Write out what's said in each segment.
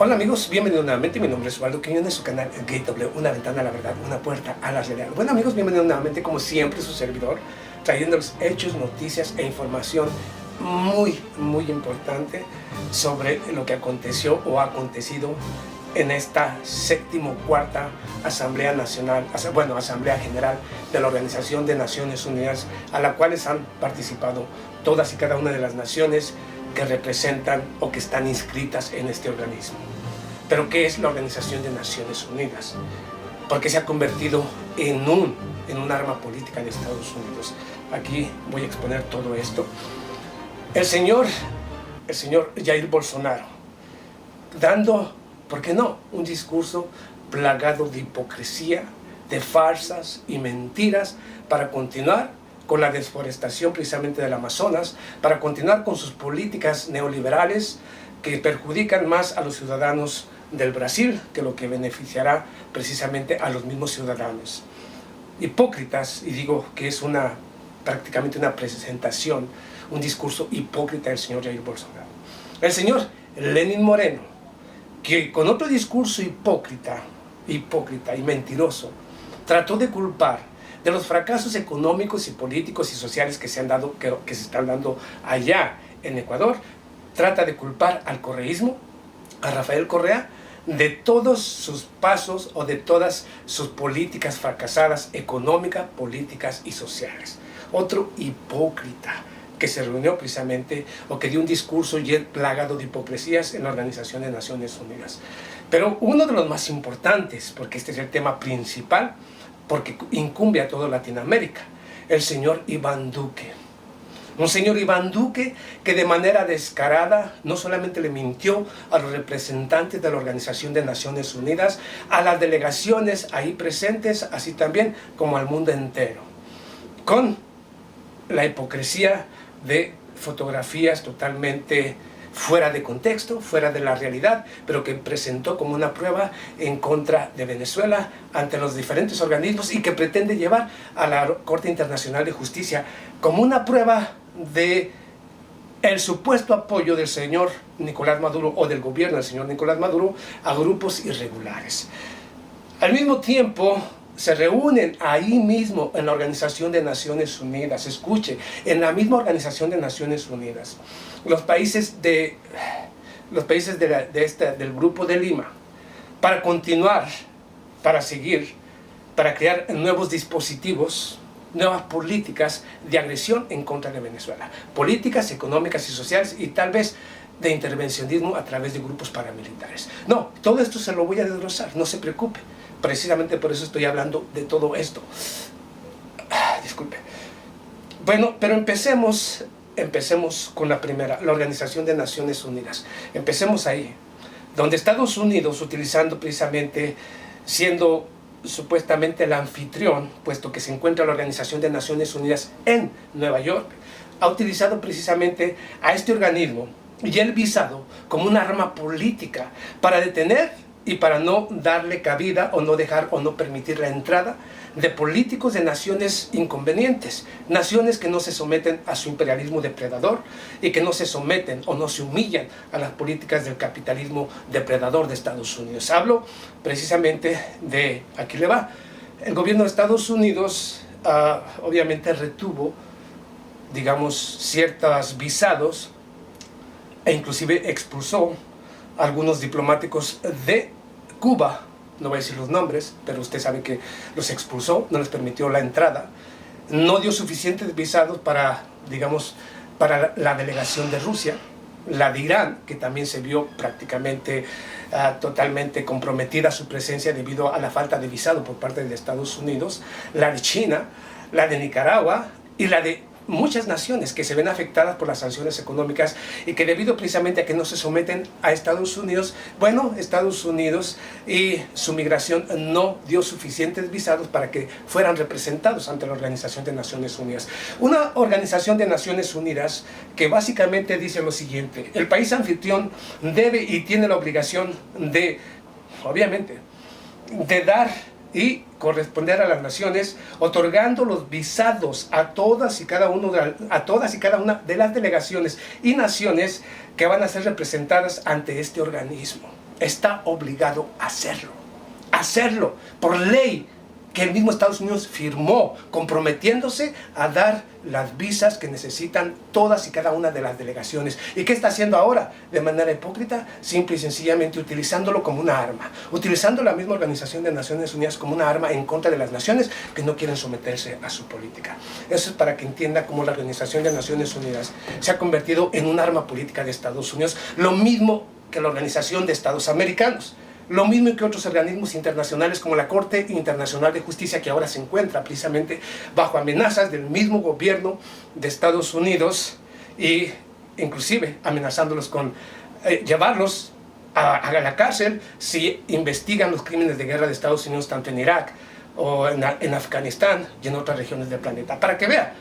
Hola amigos, bienvenidos nuevamente. Mi nombre es Osvaldo Quiñones de su canal Gateway, una ventana a la verdad, una puerta a la realidad. Bueno amigos, bienvenidos nuevamente, como siempre, su servidor, trayéndoles hechos, noticias e información muy importante sobre lo que aconteció o ha acontecido en esta 74ª Asamblea Nacional, Asamblea General de la Organización de Naciones Unidas, a la cual han participado todas y cada una de las naciones que representan o que están inscritas en este organismo. Pero ¿qué es la Organización de Naciones Unidas? Porque se ha convertido en un arma política de Estados Unidos. Aquí voy a exponer todo esto. El señor Jair Bolsonaro, dando, ¿por qué no?, un discurso plagado de hipocresía, de farsas y mentiras para continuar con la deforestación precisamente del Amazonas, para continuar con sus políticas neoliberales que perjudican más a los ciudadanos del Brasil que lo que beneficiará precisamente a los mismos ciudadanos. Hipócritas, y digo que es prácticamente una presentación, un discurso hipócrita del señor Jair Bolsonaro. El señor Lenín Moreno, que con otro discurso hipócrita y mentiroso, trató de culpar de los fracasos económicos y políticos y sociales que se están dando allá en Ecuador, trata de culpar al correísmo, a Rafael Correa, de todos sus pasos o de todas sus políticas fracasadas económicas, políticas y sociales. Otro hipócrita que se reunió precisamente o que dio un discurso plagado de hipocresías en la Organización de Naciones Unidas. Pero uno de los más importantes, porque este es el tema principal, porque incumbe a toda Latinoamérica, el señor Iván Duque. Un señor Iván Duque que de manera descarada no solamente le mintió a los representantes de la Organización de Naciones Unidas, a las delegaciones ahí presentes, así también como al mundo entero, con la hipocresía de fotografías totalmente fuera de contexto, fuera de la realidad, pero que presentó como una prueba en contra de Venezuela ante los diferentes organismos y que pretende llevar a la Corte Internacional de Justicia como una prueba de el supuesto apoyo del señor Nicolás Maduro o del gobierno del señor Nicolás Maduro a grupos irregulares. Al mismo tiempo, se reúnen ahí mismo en la Organización de Naciones Unidas, escuche, en la misma Organización de Naciones Unidas, los países del Grupo de Lima, para continuar, para seguir, para crear nuevos dispositivos, nuevas políticas de agresión en contra de Venezuela, políticas económicas y sociales y tal vez de intervencionismo a través de grupos paramilitares. No, todo esto se lo voy a desglosar, no se preocupe. Precisamente por eso estoy hablando de todo esto. Disculpe. Bueno, pero empecemos con la primera, la Organización de Naciones Unidas. Empecemos ahí, donde Estados Unidos, utilizando precisamente, siendo supuestamente el anfitrión, puesto que se encuentra la Organización de Naciones Unidas en Nueva York, ha utilizado precisamente a este organismo y el visado como un arma política para detener y para no darle cabida o no dejar o no permitir la entrada de políticos de naciones inconvenientes, naciones que no se someten a su imperialismo depredador y que no se someten o no se humillan a las políticas del capitalismo depredador de Estados Unidos. Hablo precisamente de, aquí le va, el gobierno de Estados Unidos obviamente retuvo, digamos, ciertos visados e inclusive expulsó a algunos diplomáticos de Cuba, no voy a decir los nombres, pero usted sabe que los expulsó, no les permitió la entrada, no dio suficientes visados para, digamos, para la delegación de Rusia, la de Irán, que también se vio prácticamente totalmente comprometida su presencia debido a la falta de visado por parte de Estados Unidos, la de China, la de Nicaragua y la de muchas naciones que se ven afectadas por las sanciones económicas y que debido precisamente a que no se someten a Estados Unidos, bueno, Estados Unidos y su migración no dio suficientes visados para que fueran representados ante la Organización de Naciones Unidas. Una Organización de Naciones Unidas que básicamente dice lo siguiente: el país anfitrión debe y tiene la obligación de, obviamente, de dar y corresponder a las naciones, otorgando los visados a todas y cada una de las delegaciones y naciones que van a ser representadas ante este organismo. está obligado a hacerlo por ley que el mismo Estados Unidos firmó, comprometiéndose a dar las visas que necesitan todas y cada una de las delegaciones. ¿Y qué está haciendo ahora? De manera hipócrita, simple y sencillamente utilizándolo como una arma, utilizando la misma Organización de Naciones Unidas como una arma en contra de las naciones que no quieren someterse a su política. Eso es para que entienda cómo la Organización de Naciones Unidas se ha convertido en un arma política de Estados Unidos, lo mismo que la Organización de Estados Americanos. Lo mismo que otros organismos internacionales como la Corte Internacional de Justicia, que ahora se encuentra precisamente bajo amenazas del mismo gobierno de Estados Unidos, y inclusive amenazándolos con llevarlos a la cárcel si investigan los crímenes de guerra de Estados Unidos tanto en Irak o en Afganistán y en otras regiones del planeta. Para que vea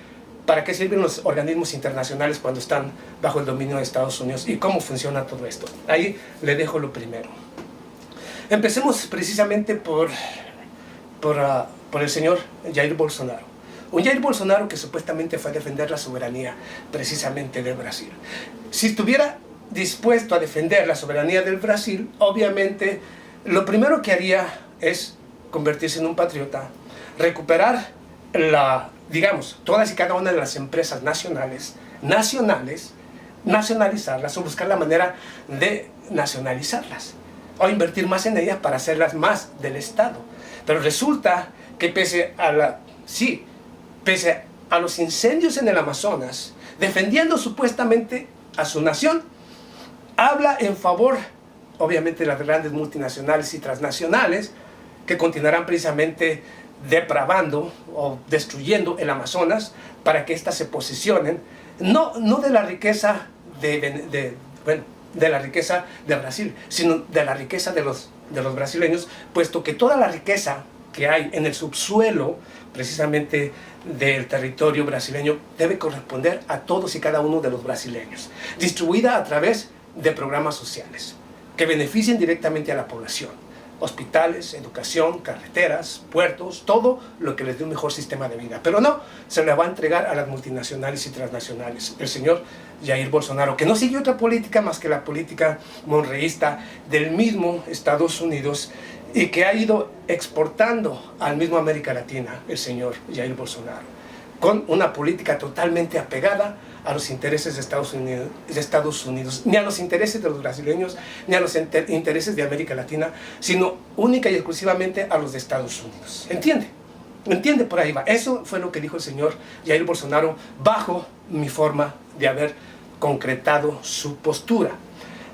para qué sirven los organismos internacionales cuando están bajo el dominio de Estados Unidos y cómo funciona todo esto. Ahí le dejo lo primero. Empecemos precisamente por el señor Jair Bolsonaro. Un Jair Bolsonaro que supuestamente fue a defender la soberanía precisamente del Brasil. Si estuviera dispuesto a defender la soberanía del Brasil, obviamente lo primero que haría es convertirse en un patriota, recuperar digamos, todas y cada una de las empresas nacionales, nacionalizarlas o buscar la manera de nacionalizarlas, o invertir más en ellas para hacerlas más del Estado. Pero resulta que pese a los incendios en el Amazonas, defendiendo supuestamente a su nación, habla en favor, obviamente, de las grandes multinacionales y transnacionales que continuarán precisamente depravando o destruyendo el Amazonas para que éstas se posicionen, no de la riqueza de la riqueza de Brasil, sino de la riqueza de los brasileños, puesto que toda la riqueza que hay en el subsuelo precisamente del territorio brasileño debe corresponder a todos y cada uno de los brasileños, distribuida a través de programas sociales que beneficien directamente a la población. Hospitales, educación, carreteras, puertos, todo lo que les dé un mejor sistema de vida. Pero no, se le va a entregar a las multinacionales y transnacionales. El señor Jair Bolsonaro, que no sigue otra política más que la política monreísta del mismo Estados Unidos y que ha ido exportando al mismo América Latina, el señor Jair Bolsonaro, con una política totalmente apegada a los intereses de Estados Unidos, ni a los intereses de los brasileños, ni a los intereses de América Latina, sino única y exclusivamente a los de Estados Unidos. ¿Entiende? ¿Entiende? Por ahí va. Eso fue lo que dijo el señor Jair Bolsonaro bajo mi forma de haber concretado su postura.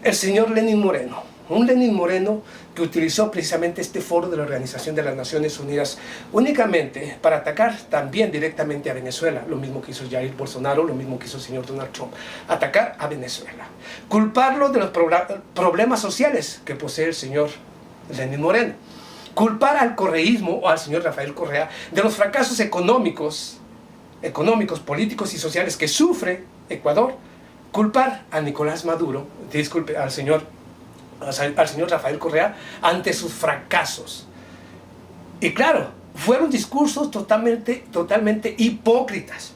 El señor Lenín Moreno, un Lenín Moreno que utilizó precisamente este foro de la Organización de las Naciones Unidas únicamente para atacar también directamente a Venezuela, lo mismo que hizo Jair Bolsonaro, lo mismo que hizo el señor Donald Trump, atacar a Venezuela, culparlo de los problemas sociales que posee el señor Lenín Moreno, culpar al correísmo o al señor Rafael Correa de los fracasos económicos, políticos y sociales que sufre Ecuador, culpar a Nicolás Maduro, al señor Rafael Correa ante sus fracasos. Y claro, fueron discursos totalmente hipócritas,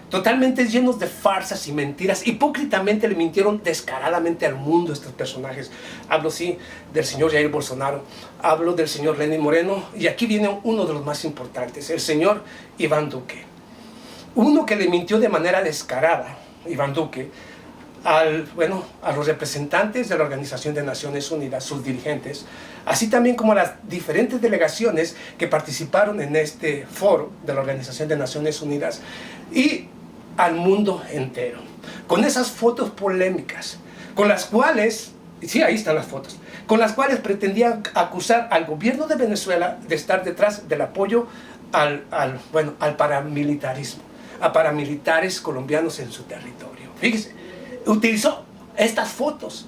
totalmente llenos de farsas y mentiras. Hipócritamente le mintieron descaradamente al mundo estos personajes. Hablo sí del señor Jair Bolsonaro, hablo del señor Lenín Moreno, y aquí viene uno de los más importantes, el señor Iván Duque. Uno que le mintió de manera descarada, Iván Duque, a los representantes de la Organización de Naciones Unidas, sus dirigentes, así también como a las diferentes delegaciones que participaron en este foro de la Organización de Naciones Unidas, y al mundo entero, con esas fotos polémicas, con las cuales, sí, ahí están las fotos, con las cuales pretendían acusar al gobierno de Venezuela de estar detrás del apoyo al paramilitarismo, a paramilitares colombianos en su territorio. Fíjese, utilizó estas fotos.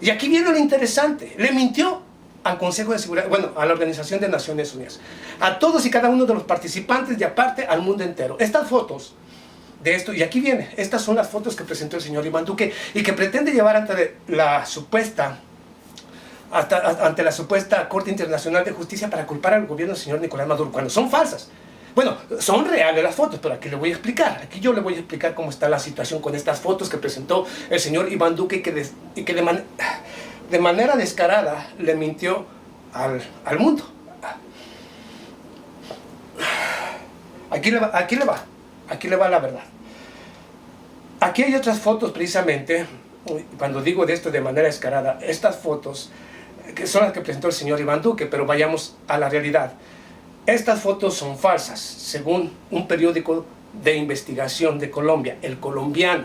Y aquí viene lo interesante. Le mintió al Consejo de Seguridad, a la Organización de Naciones Unidas, a todos y cada uno de los participantes y aparte al mundo entero. Estas fotos de esto, y aquí viene, estas son las fotos que presentó el señor Iván Duque y que pretende llevar ante la supuesta Corte Internacional de Justicia para culpar al gobierno del señor Nicolás Maduro, cuando son falsas. Bueno, son reales las fotos, pero aquí le voy a explicar. Aquí yo le voy a explicar cómo está la situación con estas fotos que presentó el señor Iván Duque de manera descarada le mintió al mundo. Aquí le va la verdad. Aquí hay otras fotos precisamente, cuando digo de esto de manera descarada, estas fotos que son las que presentó el señor Iván Duque, pero vayamos a la realidad. Estas fotos son falsas, según un periódico de investigación de Colombia, El Colombiano,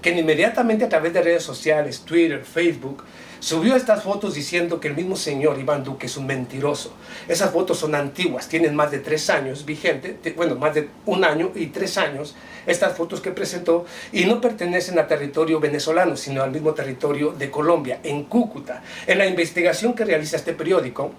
que inmediatamente a través de redes sociales, Twitter, Facebook, subió estas fotos diciendo que el mismo señor Iván Duque es un mentiroso. Esas fotos son antiguas, tienen más de 3 años vigente, bueno, más de 1 año y 3 años, estas fotos que presentó, y no pertenecen a territorio venezolano, sino al mismo territorio de Colombia, en Cúcuta. En la investigación que realiza este periódico,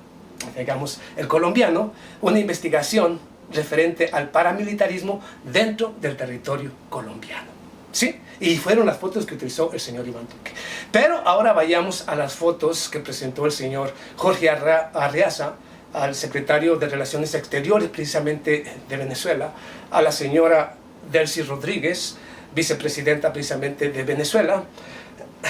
digamos, El Colombiano, una investigación referente al paramilitarismo dentro del territorio colombiano. ¿Sí? Y fueron las fotos que utilizó el señor Iván Duque. Pero ahora vayamos a las fotos que presentó el señor Jorge Arreaza, al secretario de Relaciones Exteriores, precisamente de Venezuela, a la señora Delcy Rodríguez, vicepresidenta precisamente de Venezuela.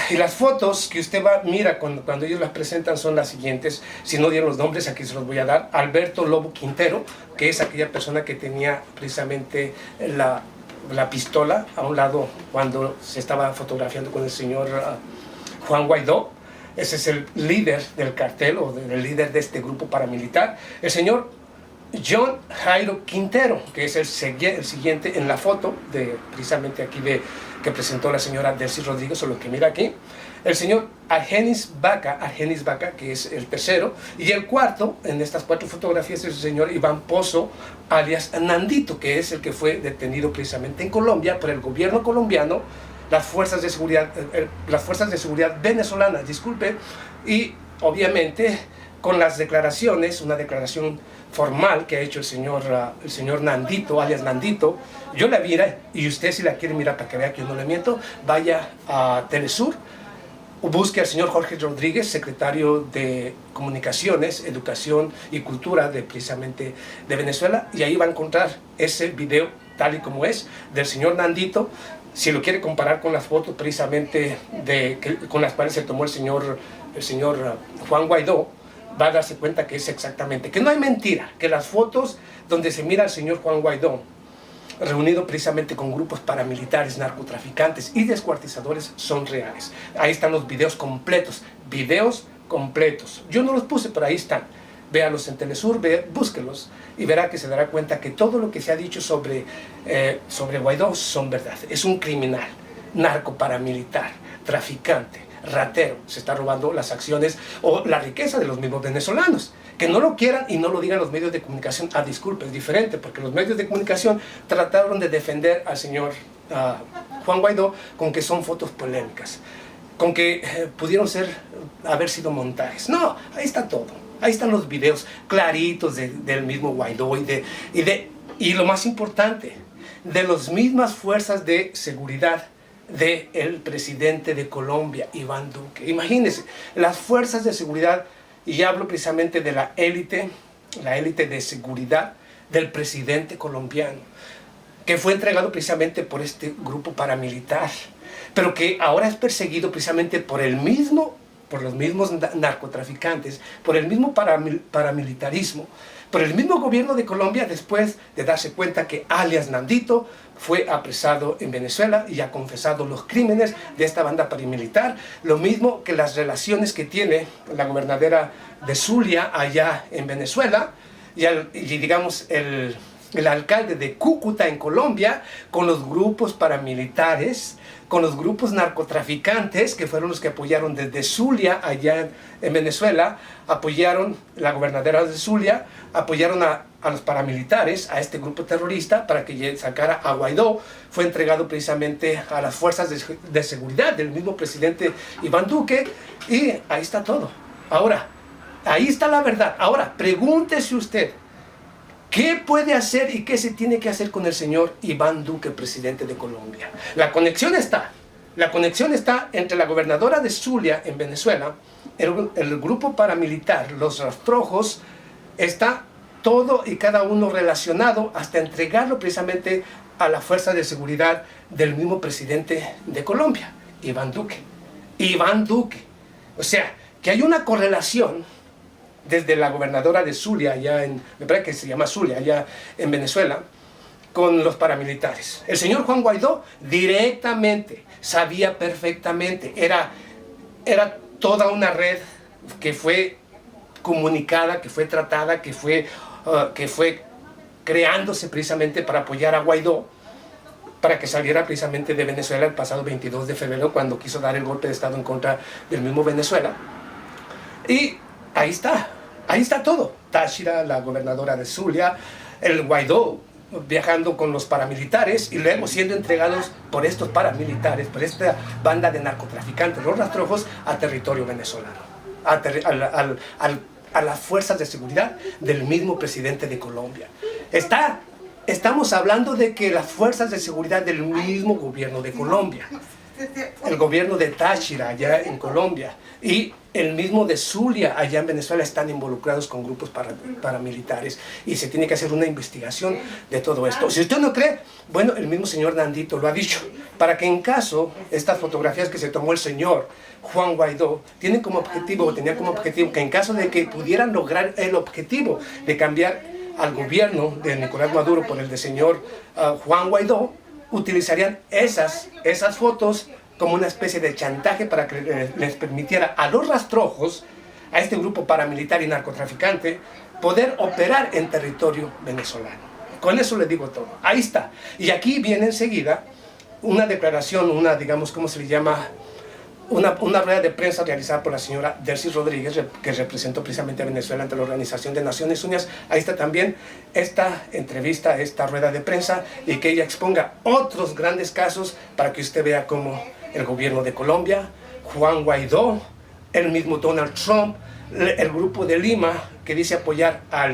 Y las fotos que usted mira cuando ellos las presentan son las siguientes. Si no dieron los nombres, aquí se los voy a dar. Alberto Lobo Quintero, que es aquella persona que tenía precisamente la pistola a un lado cuando se estaba fotografiando con el señor Juan Guaidó. Ese es el líder del cartel o el líder de este grupo paramilitar. El señor John Jairo Quintero, que es el siguiente en la foto precisamente aquí que presentó la señora Delcy Rodríguez, o lo que mira aquí. El señor Argenis Vaca, que es el tercero, y el cuarto en estas 4 fotografías es el señor Iván Pozo, alias Nandito, que es el que fue detenido precisamente en Colombia por el gobierno colombiano, las fuerzas de seguridad venezolanas, disculpe, y obviamente con las declaraciones, una declaración formal que ha hecho el señor Nandito, alias Nandito. Yo la viera, y usted, si la quiere mirar para que vea que yo no le miento, vaya a Telesur, busque al señor Jorge Rodríguez, secretario de Comunicaciones, Educación y Cultura precisamente de Venezuela, y ahí va a encontrar ese video tal y como es del señor Nandito. Si lo quiere comparar con las fotos precisamente con las cuales se tomó el señor Juan Guaidó, va a darse cuenta que es exactamente, que no hay mentira, que las fotos donde se mira al señor Juan Guaidó reunido precisamente con grupos paramilitares, narcotraficantes y descuartizadores son reales. Ahí están los videos completos, Yo no los puse, pero ahí están. Véalos en Telesur, búsquelos y verá que se dará cuenta que todo lo que se ha dicho sobre Guaidó son verdad. Es un criminal, narcoparamilitar, traficante, ratero, se está robando las acciones o la riqueza de los mismos venezolanos. Que no lo quieran y no lo digan los medios de comunicación, disculpe, es diferente, porque los medios de comunicación trataron de defender al señor Juan Guaidó con que son fotos polémicas, con que pudieron haber sido montajes. No, ahí está todo, ahí están los videos claritos del mismo Guaidó y lo más importante, de las mismas fuerzas de seguridad del presidente de Colombia, Iván Duque. Imagínense, las fuerzas de seguridad, y hablo precisamente de la élite de seguridad del presidente colombiano, que fue entregado precisamente por este grupo paramilitar, pero que ahora es perseguido precisamente por los mismos narcotraficantes, por el mismo paramilitarismo, por el mismo gobierno de Colombia, después de darse cuenta que alias Nandito fue apresado en Venezuela y ha confesado los crímenes de esta banda paramilitar, lo mismo que las relaciones que tiene la gobernadora de Zulia allá en Venezuela y digamos el alcalde de Cúcuta en Colombia con los grupos paramilitares, con los grupos narcotraficantes que fueron los que apoyaron desde Zulia allá en Venezuela, apoyaron la gobernadora de Zulia, apoyaron a los paramilitares, a este grupo terrorista para que sacara a Guaidó. Fue entregado precisamente a las fuerzas de seguridad del mismo presidente Iván Duque y ahí está todo. Ahora, ahí está la verdad. Ahora, pregúntese usted, ¿qué puede hacer y qué se tiene que hacer con el señor Iván Duque, presidente de Colombia? La conexión está entre la gobernadora de Zulia en Venezuela, el grupo paramilitar, los rastrojos, está todo y cada uno relacionado hasta entregarlo precisamente a la fuerza de seguridad del mismo presidente de Colombia, Iván Duque. O sea, que hay una correlación desde la gobernadora de Zulia, me parece que se llama Zulia, allá en Venezuela, con los paramilitares. El señor Juan Guaidó directamente, sabía perfectamente, era toda una red que fue comunicada, que fue tratada, que fue creándose precisamente para apoyar a Guaidó, para que saliera precisamente de Venezuela el pasado 22 de febrero, cuando quiso dar el golpe de Estado en contra del mismo Venezuela. Y ahí está todo. Táchira, la gobernadora de Zulia, el Guaidó viajando con los paramilitares y luego siendo entregados por estos paramilitares, por esta banda de narcotraficantes, los rastrojos, a territorio venezolano, a las fuerzas de seguridad del mismo presidente de Colombia. Estamos hablando de que las fuerzas de seguridad del mismo gobierno de Colombia, el gobierno de Táchira allá en Colombia y el mismo de Zulia allá en Venezuela están involucrados con grupos paramilitares y se tiene que hacer una investigación de todo esto. Si usted no cree, bueno, el mismo señor Nandito lo ha dicho, para que en caso estas fotografías que se tomó el señor Juan Guaidó tenían como objetivo que en caso de que pudieran lograr el objetivo de cambiar al gobierno de Nicolás Maduro por el del señor Juan Guaidó, utilizarían esas fotos como una especie de chantaje para que les permitiera a los rastrojos, a este grupo paramilitar y narcotraficante, poder operar en territorio venezolano. Con eso le digo todo. Ahí está. Y aquí viene enseguida una declaración, digamos, ¿cómo se le llama? Una rueda de prensa realizada por la señora Delcy Rodríguez, que representó precisamente a Venezuela ante la Organización de Naciones Unidas. Ahí está también esta entrevista, esta rueda de prensa, y que ella exponga otros grandes casos para que usted vea cómo el gobierno de Colombia, Juan Guaidó, el mismo Donald Trump, el grupo de Lima, que dice apoyar a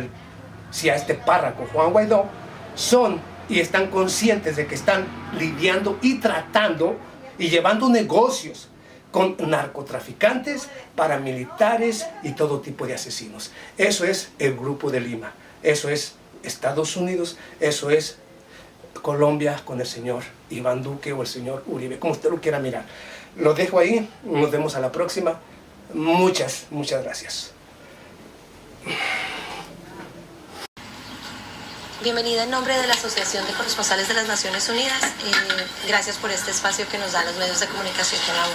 este párroco Juan Guaidó, son y están conscientes de que están lidiando y tratando y llevando negocios con narcotraficantes, paramilitares y todo tipo de asesinos. Eso es el Grupo de Lima, eso es Estados Unidos, eso es Colombia con el señor Iván Duque o el señor Uribe, como usted lo quiera mirar. Lo dejo ahí, nos vemos a la próxima. Muchas gracias. Bienvenida en nombre de la Asociación de Corresponsales de las Naciones Unidas. Gracias por este espacio que nos dan los medios de comunicación con la ONU.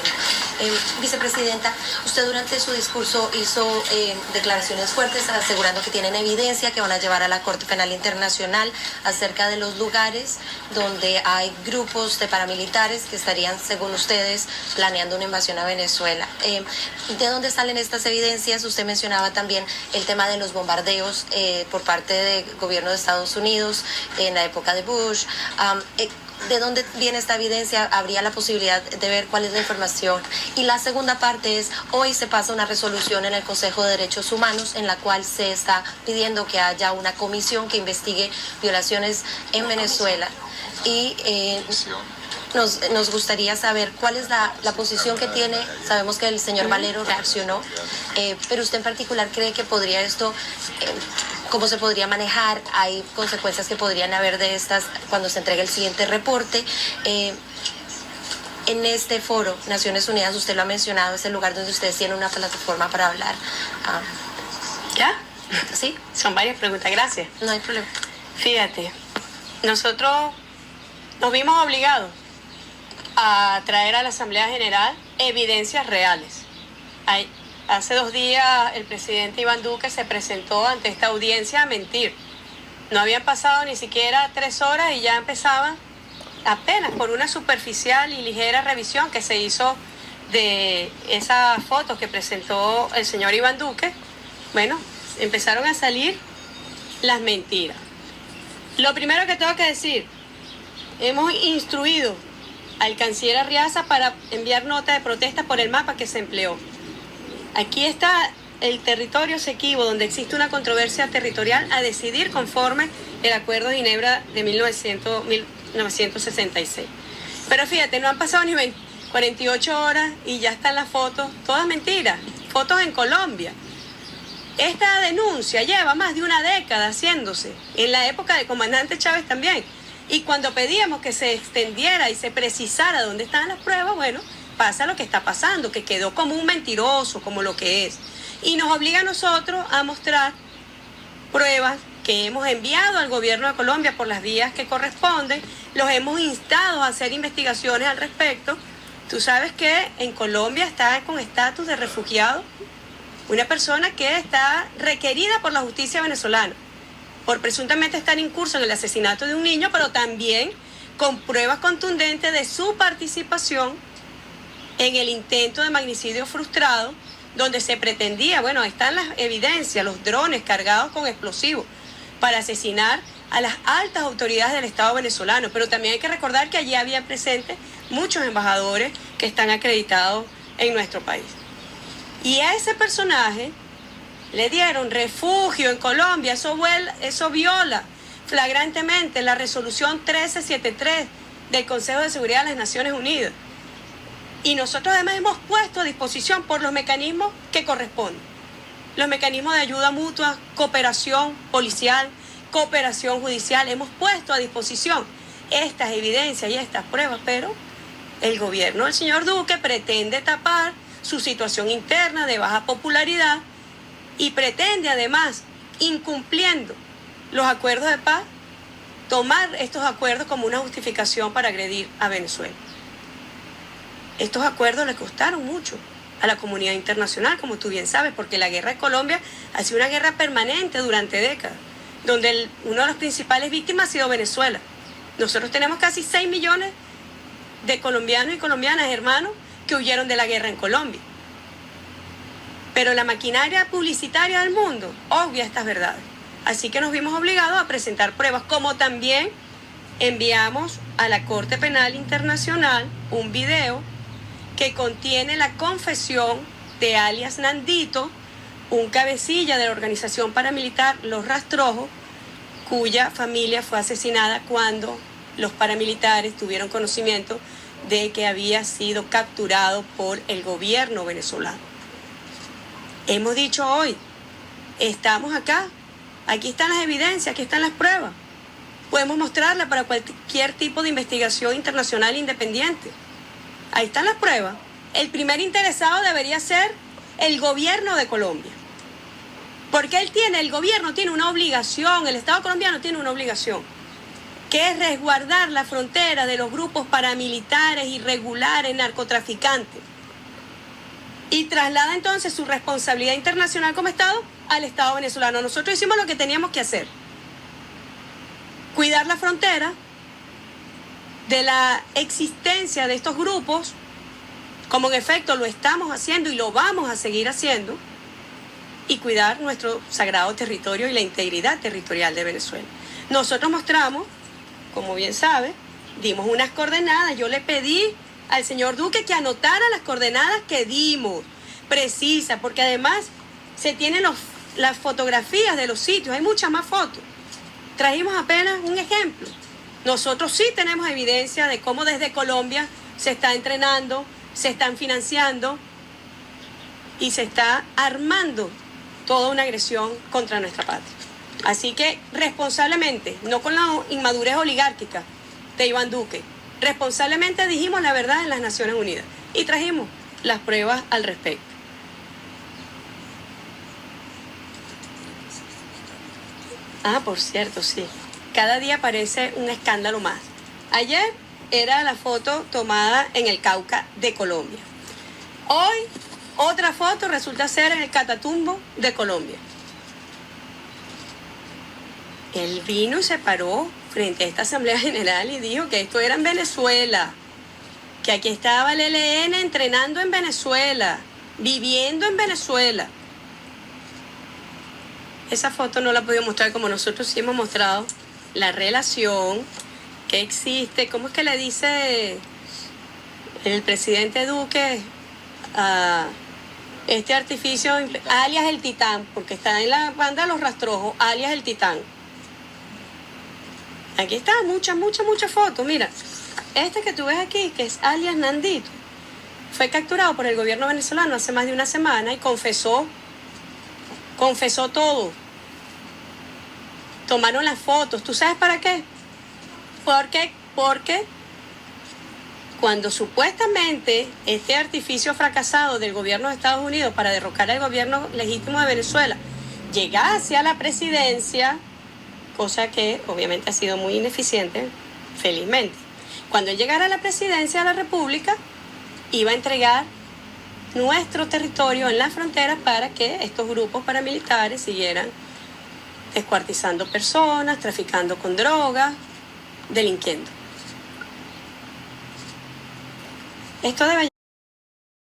Vicepresidenta, usted durante su discurso hizo declaraciones fuertes asegurando que tienen evidencia que van a llevar a la Corte Penal Internacional acerca de los lugares donde hay grupos de paramilitares que estarían, según ustedes, planeando una invasión a Venezuela. ¿De dónde salen estas evidencias? Usted mencionaba también el tema de los bombardeos por parte del gobierno de Estados Unidos en la época de Bush. ¿De dónde viene esta evidencia? ¿Habría la posibilidad de ver cuál es la información? Y la segunda parte es, hoy se pasa una resolución en el Consejo de Derechos Humanos en la cual se está pidiendo que haya una comisión que investigue violaciones en Venezuela. Y nos gustaría saber cuál es la posición que tiene. Sabemos que el señor Valero reaccionó, pero usted en particular cree que podría esto... ¿Cómo se podría manejar? Hay consecuencias que podrían haber de estas cuando se entregue el siguiente reporte. En este foro, Naciones Unidas, usted lo ha mencionado, es el lugar donde ustedes tienen una plataforma para hablar. ¿Ya? ¿Sí? Son varias preguntas, gracias. No hay problema. Fíjate, nosotros nos vimos obligados a traer a la Asamblea General evidencias reales. Hace 2 días el presidente Iván Duque se presentó ante esta audiencia a mentir. No habían pasado ni siquiera 3 horas y ya empezaban apenas por una superficial y ligera revisión que se hizo de esas fotos que presentó el señor Iván Duque. Bueno, empezaron a salir las mentiras. Lo primero que tengo que decir, hemos instruido al canciller Arriaza para enviar nota de protesta por el mapa que se empleó. Aquí está el territorio Esequibo, donde existe una controversia territorial a decidir conforme el Acuerdo de Ginebra de 1966. Pero fíjate, no han pasado ni 48 horas y ya están las fotos, todas mentiras, fotos en Colombia. Esta denuncia lleva más de una década haciéndose, en la época del comandante Chávez también. Y cuando pedíamos que se extendiera y se precisara dónde estaban las pruebas, bueno, pasa lo que está pasando, que quedó como un mentiroso, como lo que es. Y nos obliga a nosotros a mostrar pruebas que hemos enviado al gobierno de Colombia por las vías que corresponden, los hemos instado a hacer investigaciones al respecto. Tú sabes que en Colombia está con estatus de refugiado una persona que está requerida por la justicia venezolana por presuntamente estar incurso en el asesinato de un niño, pero también con pruebas contundentes de su participación en el intento de magnicidio frustrado, donde se pretendía, bueno, ahí están las evidencias, los drones cargados con explosivos para asesinar a las altas autoridades del Estado venezolano. Pero también hay que recordar que allí había presentes muchos embajadores que están acreditados en nuestro país. Y a ese personaje le dieron refugio en Colombia. Eso viola flagrantemente la resolución 1373 del Consejo de Seguridad de las Naciones Unidas. Y nosotros además hemos puesto a disposición por los mecanismos que corresponden. Los mecanismos de ayuda mutua, cooperación policial, cooperación judicial. Hemos puesto a disposición estas evidencias y estas pruebas, pero el gobierno del señor Duque pretende tapar su situación interna de baja popularidad y pretende además, incumpliendo los acuerdos de paz, tomar estos acuerdos como una justificación para agredir a Venezuela. Estos acuerdos le costaron mucho a la comunidad internacional, como tú bien sabes, porque la guerra de Colombia ha sido una guerra permanente durante décadas, donde uno de las principales víctimas ha sido Venezuela. Nosotros tenemos casi 6 millones de colombianos y colombianas, hermanos, que huyeron de la guerra en Colombia. Pero la maquinaria publicitaria del mundo obvia estas verdades. Así que nos vimos obligados a presentar pruebas, como también enviamos a la Corte Penal Internacional un video que contiene la confesión de alias Nandito, un cabecilla de la organización paramilitar Los Rastrojos, cuya familia fue asesinada cuando los paramilitares tuvieron conocimiento de que había sido capturado por el gobierno venezolano. Hemos dicho hoy, estamos acá, aquí están las evidencias, aquí están las pruebas. Podemos mostrarlas para cualquier tipo de investigación internacional independiente. Ahí están las pruebas. El primer interesado debería ser el gobierno de Colombia. Porque el gobierno tiene una obligación, el Estado colombiano tiene una obligación, que es resguardar la frontera de los grupos paramilitares irregulares, narcotraficantes. Y traslada entonces su responsabilidad internacional como Estado al Estado venezolano. Nosotros hicimos lo que teníamos que hacer. Cuidar la frontera de la existencia de estos grupos, como en efecto lo estamos haciendo y lo vamos a seguir haciendo, y cuidar nuestro sagrado territorio y la integridad territorial de Venezuela. Nosotros mostramos, como bien sabe, dimos unas coordenadas. Yo le pedí al señor Duque que anotara las coordenadas que dimos, precisas, porque además se tienen las fotografías de los sitios, hay muchas más fotos. Trajimos apenas un ejemplo. Nosotros sí tenemos evidencia de cómo desde Colombia se está entrenando, se están financiando y se está armando toda una agresión contra nuestra patria. Así que responsablemente, no con la inmadurez oligárquica de Iván Duque, responsablemente dijimos la verdad en las Naciones Unidas y trajimos las pruebas al respecto. Ah, por cierto, sí. Cada día aparece un escándalo más. Ayer era la foto tomada en el Cauca de Colombia. Hoy, otra foto resulta ser en el Catatumbo de Colombia. Él vino y se paró frente a esta Asamblea General y dijo que esto era en Venezuela, que aquí estaba el ELN entrenando en Venezuela, viviendo en Venezuela. Esa foto no la he podido mostrar como nosotros sí hemos mostrado la relación que existe. ¿Cómo es que le dice el presidente Duque a este artificio, alias el Titán? Porque está en la banda de Los Rastrojos, alias el Titán. Aquí está, muchas fotos. Mira, este que tú ves aquí, que es alias Nandito, fue capturado por el gobierno venezolano hace más de una semana y confesó todo. Tomaron las fotos. ¿Tú sabes para qué? Porque cuando supuestamente este artificio fracasado del gobierno de Estados Unidos para derrocar al gobierno legítimo de Venezuela llegase a la presidencia, cosa que obviamente ha sido muy ineficiente, felizmente. Cuando él llegara a la presidencia de la República, iba a entregar nuestro territorio en la frontera para que estos grupos paramilitares siguieran descuartizando personas, traficando con drogas, delinquiendo. Esto debe